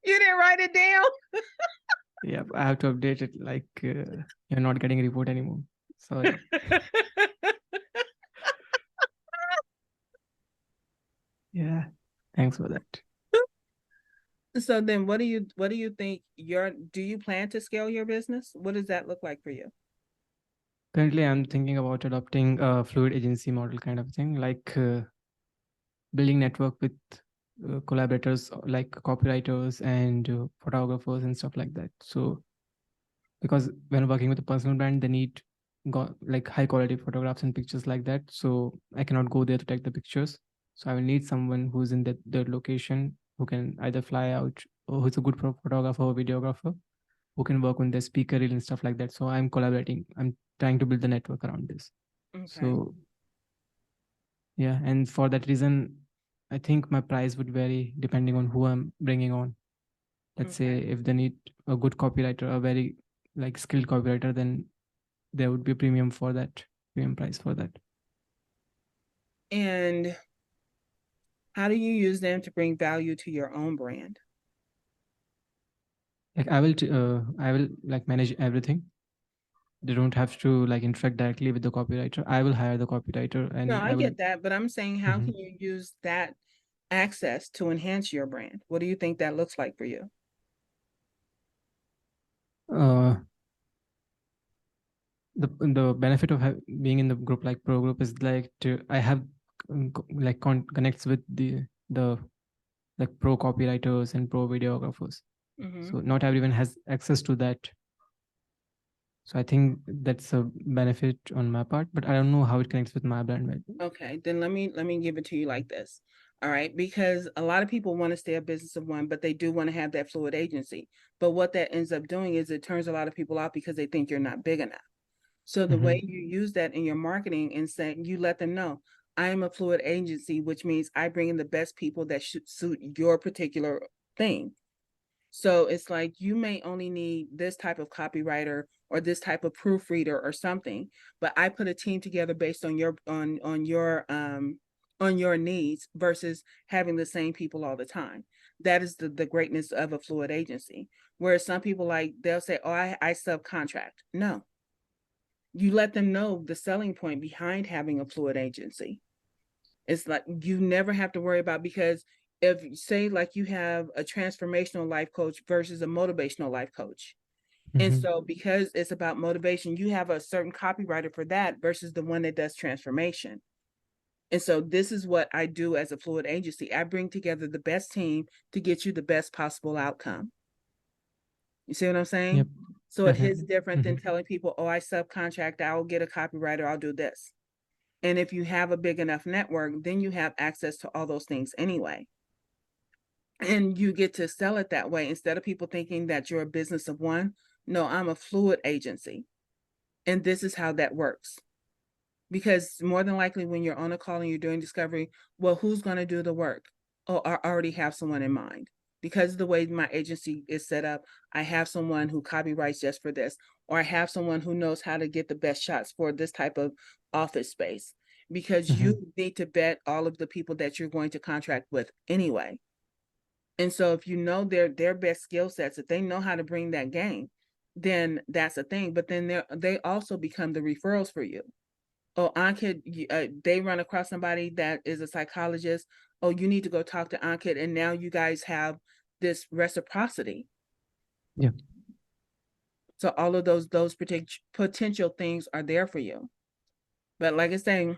You didn't write it down? Yeah, I have to update it, like you're not getting a report anymore. Sorry. Yeah. Thanks for that. So then what do you think do you plan to scale your business? What does that look like for you? Currently, I'm thinking about adopting a fluid agency model kind of thing, like building network with collaborators like copywriters and photographers and stuff like that. So, because when working with a personal brand, they need like high quality photographs and pictures like that. So I cannot go there to take the pictures. So I will need someone who's in the location who can either fly out or who's a good photographer or videographer who can work on their speaker reel and stuff like that. So I'm collaborating. I'm trying to build the network around this. Okay. So yeah, and for that reason, I think my price would vary depending on who I'm bringing on. Let's say if they need a good copywriter, a very like skilled copywriter, then there would be a premium for that, premium price for that. And how do you use them to bring value to your own brand? Like I will like manage everything. They don't have to like interact directly with the copywriter. I will hire the copywriter and No, I will. get that, but I'm saying how can you use that access to enhance your brand? What do you think that looks like for you? The benefit of being in the group like Pro Group is like I have like connects with the like pro copywriters and pro videographers. So not everyone has access to that. So I think that's a benefit on my part, but I don't know how it connects with my brand. Okay, then let me give it to you like this. All right, because a lot of people want to stay a business of one, but they do want to have that fluid agency. But what that ends up doing is it turns a lot of people off because they think you're not big enough. So the way you use that in your marketing and say, you let them know, I am a fluid agency, which means I bring in the best people that should suit your particular thing. So it's like you may only need this type of copywriter or this type of proofreader or something, but I put a team together based on your needs versus having the same people all the time. That is the greatness of a fluid agency. Whereas some people like they'll say, "Oh, I subcontract." No, you let them know the selling point behind having a fluid agency. It's like you never have to worry about, because if say like you have a transformational life coach versus a motivational life coach. And so because it's about motivation, you have a certain copywriter for that versus the one that does transformation. And so this is what I do as a fluid agency. I bring together the best team to get you the best possible outcome. You see what I'm saying? Yep, so definitely. It is different than telling people, oh, I subcontract, I'll get a copywriter, I'll do this. And if you have a big enough network, then you have access to all those things anyway. And you get to sell it that way instead of people thinking that you're a business of one. No, I'm a fluid agency. And this is how that works. Because more than likely when you're on a call and you're doing discovery, well, who's going to do the work? Oh, I already have someone in mind. Because of the way my agency is set up, I have someone who copyrights just for this, or I have someone who knows how to get the best shots for this type of office space. Because you need to vet all of the people that you're going to contract with anyway. And so if you know their best skill sets, if they know how to bring that game, then that's a thing. But then they also become the referrals for you. Oh, Ankit, they run across somebody that is a psychologist. Oh, you need to go talk to Ankit, and now you guys have this reciprocity. Yeah. So all of those potential things are there for you. But like I say,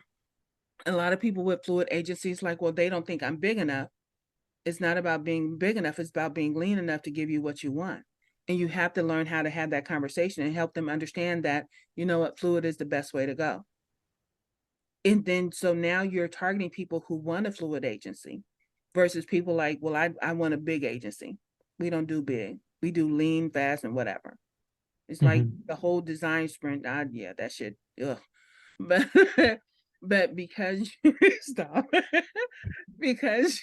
a lot of people with fluid agencies, like, well, they don't think I'm big enough. It's not about being big enough. It's about being lean enough to give you what you want. And you have to learn how to have that conversation and help them understand that, you know what, fluid is the best way to go. And then, so now you're targeting people who want a fluid agency versus people like, well, I want a big agency. We don't do big. We do lean, fast, and whatever. It's like the whole design sprint. Yeah, that shit. Ugh. But but because you stop because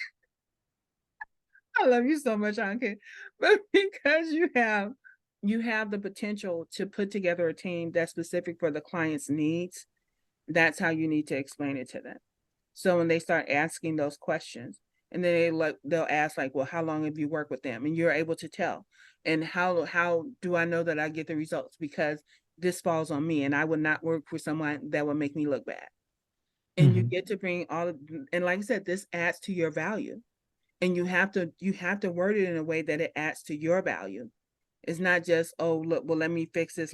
I love you so much, Anke. But because you have the potential to put together a team that's specific for the client's needs, that's how you need to explain it to them. So when they start asking those questions, and then they'll ask like, well, how long have you worked with them? And you're able to tell. And how do I know that I get the results? Because this falls on me, and I would not work for someone that would make me look bad. And you get to bring all of, and like I said, this adds to your value. And you have to word it in a way that it adds to your value. It's not just, oh, look, well, let me fix this,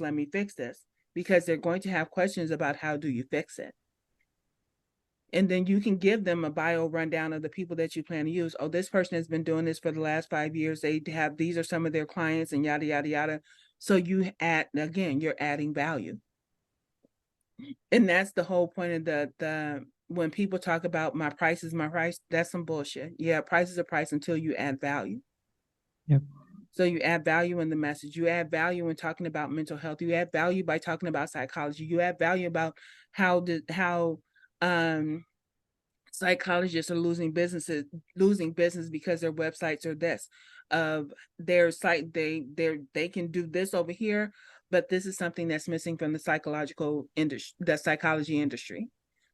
because they're going to have questions about how do you fix it. And then you can give them a bio rundown of the people that you plan to use. Oh, this person has been doing this for the last 5 years. These are some of their clients, and yada, yada, yada. So you're adding value. And that's the whole point of the when people talk about my price is my price, that's some bullshit. Yeah, price is a price until you add value. Yep. So you add value in the message. You add value in talking about mental health. You add value by talking about psychology. You add value about how psychologists are losing business because their websites are this of their site. They can do this over here, but this is something that's missing from the psychology industry.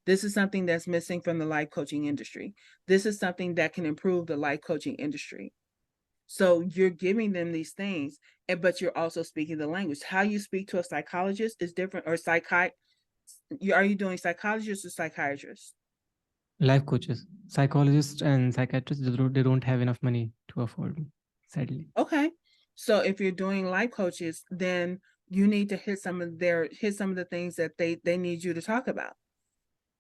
This is something that's missing from the life coaching industry. This is something that can improve the life coaching industry. So you're giving them these things, but you're also speaking the language. How you speak to a psychologist is different, or are you doing psychologist or psychiatrist? Life coaches, psychologists, and psychiatrists, they don't have enough money to afford me, sadly. Okay. So if you're doing life coaches, then you need to hit some of the things that they need you to talk about.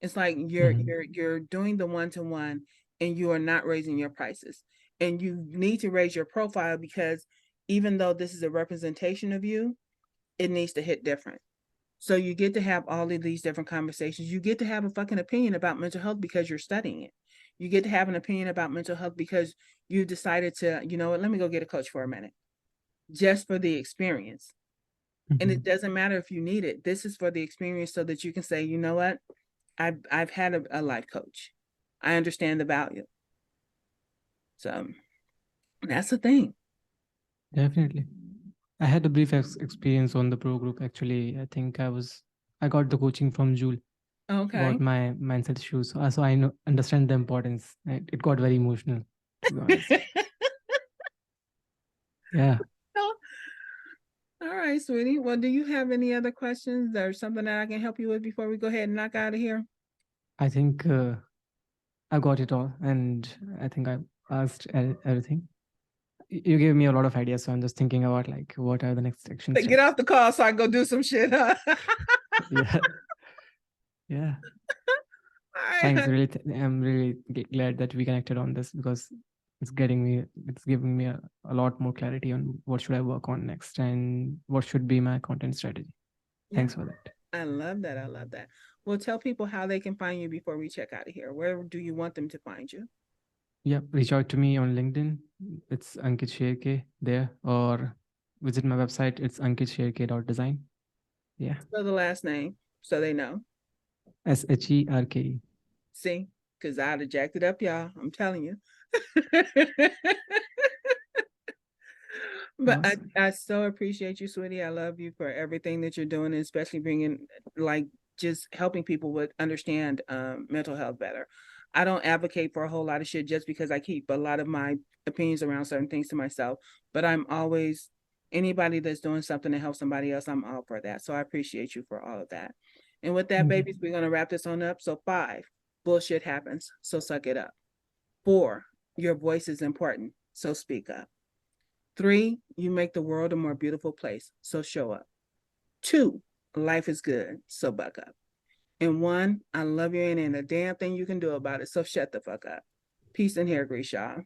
It's like you're doing the one-to-one, and you are not raising your prices. And you need to raise your profile, because even though this is a representation of you, it needs to hit different. So you get to have all of these different conversations. You get to have a fucking opinion about mental health because you're studying it. You get to have an opinion about mental health because you decided to, you know what, let me go get a coach for a minute, just for the experience. And it doesn't matter if you need it. This is for the experience, so that you can say, you know what, I've had a life coach. I understand the value. So that's the thing. Definitely. I had a brief experience on the pro group. Actually, I think I got the coaching from Jule Okay. about my mindset issues. So I understand the importance. It got very emotional, to be honest. Yeah. All right, sweetie. Well, do you have any other questions or something that I can help you with before we go ahead and knock out of here? I think I got it all, and I think I asked everything. You gave me a lot of ideas, so I'm just thinking about like what are the next action steps. Get off the call so I can go do some shit, huh? Yeah. Yeah. All Thanks. right. I'm really glad that we connected on this, because it's giving me a lot more clarity on what should I work on next and what should be my content strategy. Thanks for that. I love that. I love that. Well, tell people how they can find you before we check out of here. Where do you want them to find you? Yeah, reach out to me on LinkedIn. It's Ankit Sherke there, or visit my website. It's ankitsherke.design. Yeah. Spell the last name so they know. SHERKE. See, because I'd have jacked it up, y'all. I'm telling you. But Awesome. I so appreciate you, sweetie. I love you for everything that you're doing, especially bringing, like, just helping people with understand mental health better. I don't advocate for a whole lot of shit just because I keep a lot of my opinions around certain things to myself. But I'm always, anybody that's doing something to help somebody else, I'm all for that. So I appreciate you for all of that. And with that, Thank you. babies, we're going to wrap this on up. So 5, bullshit happens. So suck it up. 4, your voice is important. So speak up. 3, you make the world a more beautiful place. So show up. 2, life is good. So buck up. And 1, I love you and ain't a damn thing you can do about it. So shut the fuck up. Peace and hair grease, y'all.